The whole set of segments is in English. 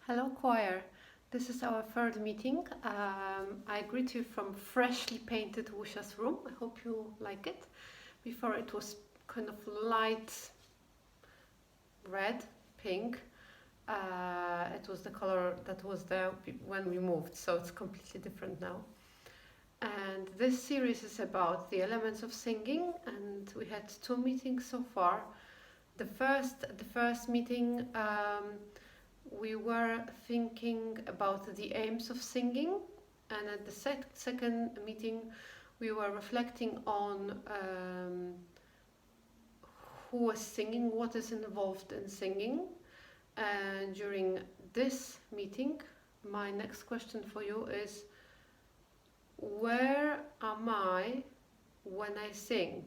Hello choir, this is our third meeting. I greet you from freshly painted Wusha's room. I hope you like it. Before it was kind of light red, pink. It was the color that was there when we moved, so it's completely different now. And this series is about the elements of singing, and we had two meetings so far. The first meeting we were thinking about the aims of singing, and at the second meeting we were reflecting on who was singing, what is involved in singing. And during this meeting, my next question for you is, where am I when I sing?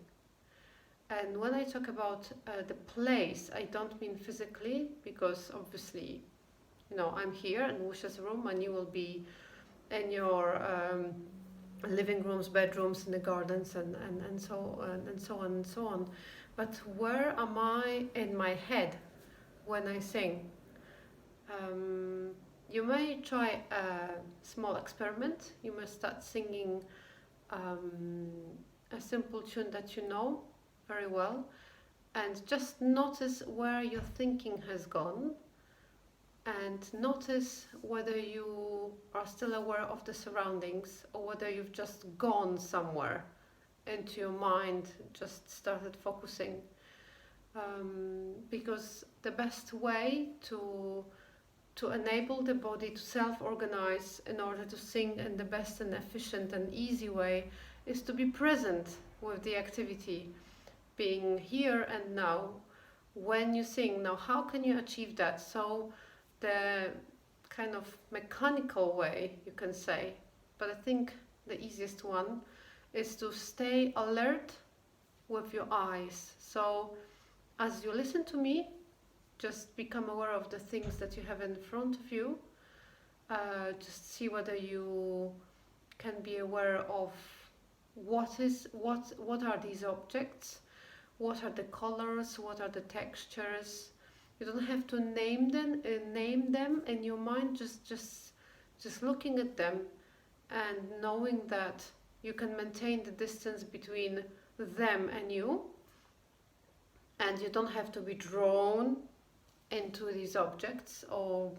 And when I talk about the place, I don't mean physically, because obviously, I'm here in Wusha's room, and you will be in your living rooms, bedrooms, in the gardens, and so on and so on and so on. But where am I in my head when I sing? You may try a small experiment. You may start singing a simple tune that you know very well, and just notice where your thinking has gone, and notice whether you are still aware of the surroundings or whether you've just gone somewhere into your mind, just started focusing. Because the best way to enable the body to self-organize in order to sing in the best and efficient and easy way is to be present with the activity, being here and now when you sing. Now, how can you achieve that? So the kind of mechanical way, you can say, but I think the easiest one is to stay alert with your eyes. So as you listen to me, just become aware of the things that you have in front of you. Just see whether you can be aware of what are these objects, what are the colors, what are the textures. You don't have to name them in your mind, just looking at them and knowing that you can maintain the distance between them and you, and you don't have to be drawn into these objects or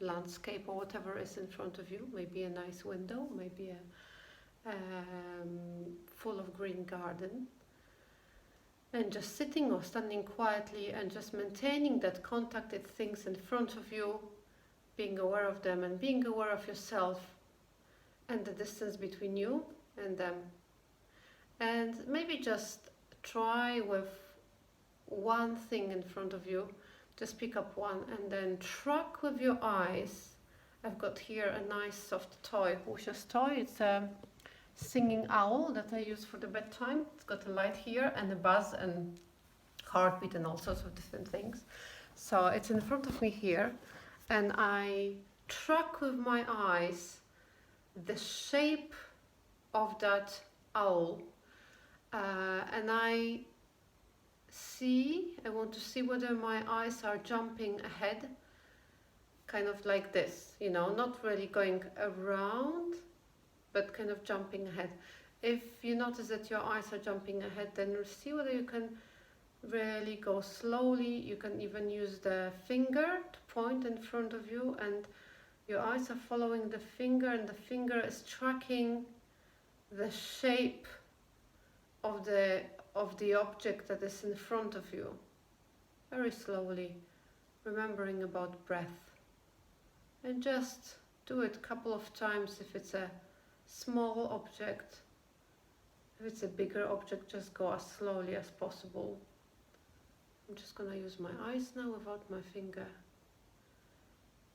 landscape or whatever is in front of you. Maybe a nice window, maybe a full of green garden. And just sitting or standing quietly and just maintaining that contact with things in front of you, being aware of them and being aware of yourself and the distance between you and them. And maybe just try with one thing in front of you, just pick up one and then track with your eyes. I've got here a nice soft toy, Wusha's toy. It's a singing owl that I use for the bedtime. It's got a light here and a buzz and heartbeat and all sorts of different things. So it's in front of me here, and I track with my eyes the shape of that owl, and I want to see whether my eyes are jumping ahead, kind of like this, not really going around, but kind of jumping ahead. If you notice that your eyes are jumping ahead, then see whether you can really go slowly. You can even use the finger to point in front of you, and your eyes are following the finger, and the finger is tracking the shape of the object that is in front of you, very slowly, remembering about breath. And just do it a couple of times if it's a small object. If it's a bigger object, just go as slowly as possible. I'm just going to use my eyes now without my finger.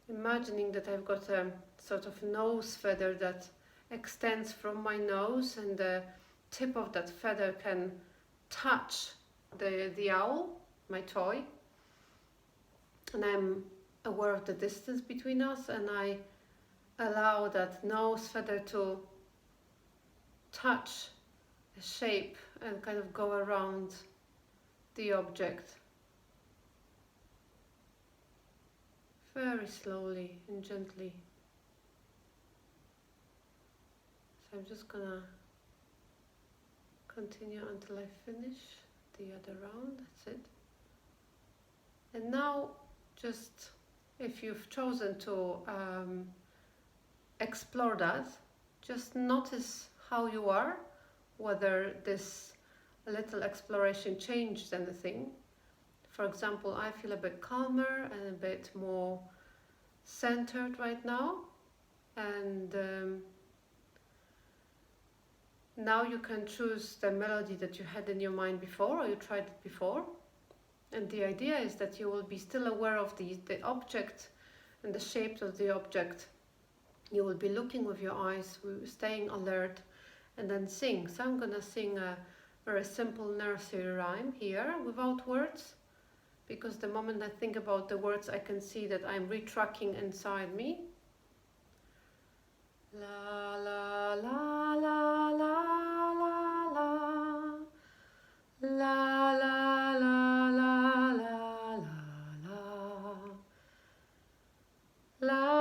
Imagining that I've got a sort of nose feather that extends from my nose, and the tip of that feather can touch the owl, my toy. And I'm aware of the distance between us, and I allow that nose feather to touch the shape and kind of go around the object. very slowly and gently. So I'm just gonna continue until I finish the other round. That's it. And now, just if you've chosen to explore that, just notice how you are, whether this little exploration changed anything. For example, I feel a bit calmer and a bit more centered right now, and now you can choose the melody that you had in your mind before, or you tried it before. And the idea is that you will be still aware of the object and the shape of the object. You will be looking with your eyes, staying alert, and then sing. So I'm gonna sing a very simple nursery rhyme here without words, because the moment I think about the words, I can see that I'm retracking inside me. La la la la la la la la la la la la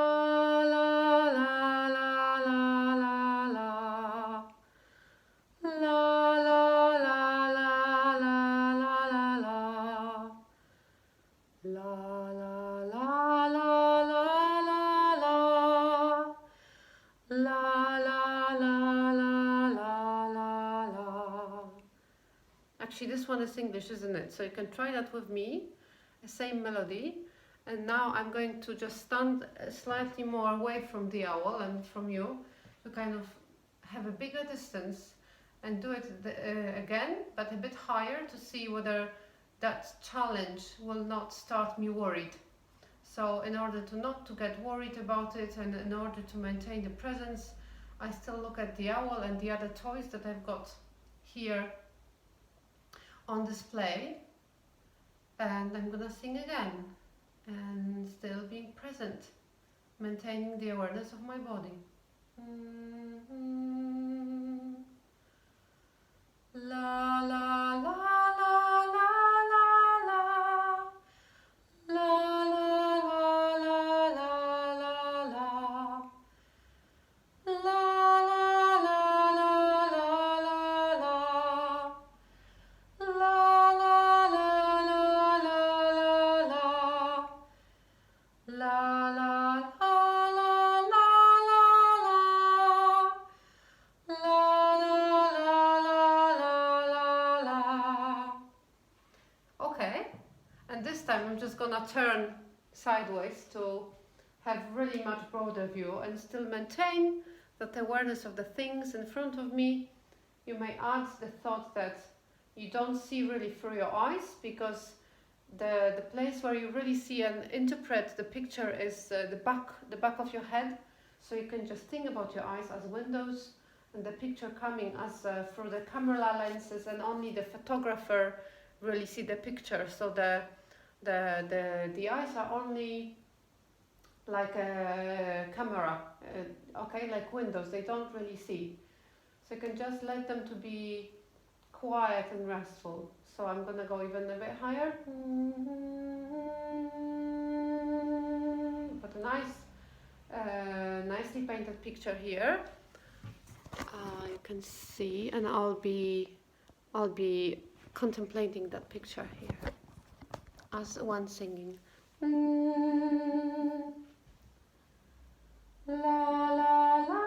la la la la la la Actually, this one is English, isn't it? So you can try that with me, the same melody. And now I'm going to just stand slightly more away from the owl and from you to kind of have a bigger distance and do it again, but a bit higher, to see whether that challenge will not start me worried. So in order to not to get worried about it, and in order to maintain the presence, I still look at the owl and the other toys that I've got here on display, and I'm gonna sing again, and still being present, maintaining the awareness of my body. La la la la la la la la la la la la la Okay, and this time I'm just gonna turn sideways to have really much broader view and still maintain that awareness of the things in front of me. You may add the thought that you don't see really through your eyes, because the place where you really see and interpret the picture is the back of your head. So you can just think about your eyes as windows, and the picture coming as through the camera lenses, and only the photographer really see the picture. So the eyes are only like a camera, okay, like windows. They don't really see. So you can just let them to be quiet and restful. So I'm gonna go even a bit higher. But a nicely painted picture here. You can see, and I'll be contemplating that picture here as one singing. La la la.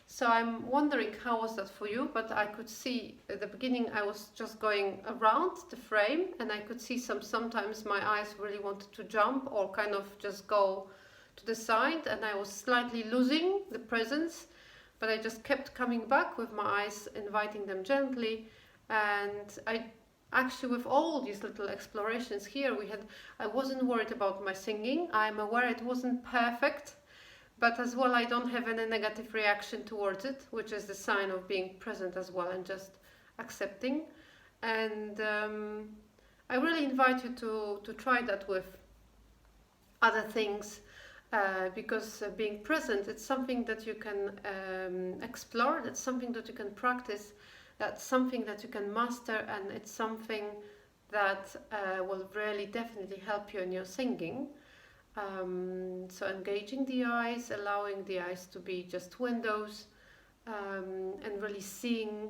So I'm wondering how was that for you, but I could see at the beginning I was just going around the frame, and I could see sometimes my eyes really wanted to jump or kind of just go to the side, and I was slightly losing the presence, but I just kept coming back with my eyes, inviting them gently, and I actually, with all these little explorations here, I wasn't worried about my singing. I'm aware it wasn't perfect, but as well, I don't have any negative reaction towards it, which is the sign of being present as well and just accepting. And I really invite you to try that with other things, because being present, it's something that you can explore, that's something that you can practice, that's something that you can master, and it's something that will really definitely help you in your singing. So engaging the eyes, allowing the eyes to be just windows, and really seeing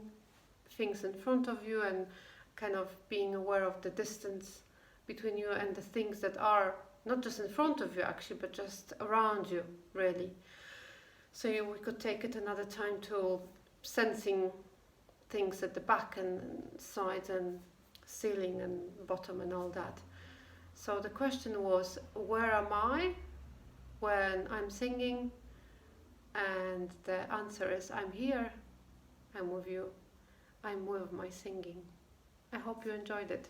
things in front of you, and kind of being aware of the distance between you and the things that are not just in front of you actually, but just around you, really. So we could take it another time to sensing things at the back and side and ceiling and bottom and all that. So the question was, where am I when I'm singing? And the answer is, I'm here, I'm with you, I'm with my singing. I hope you enjoyed it.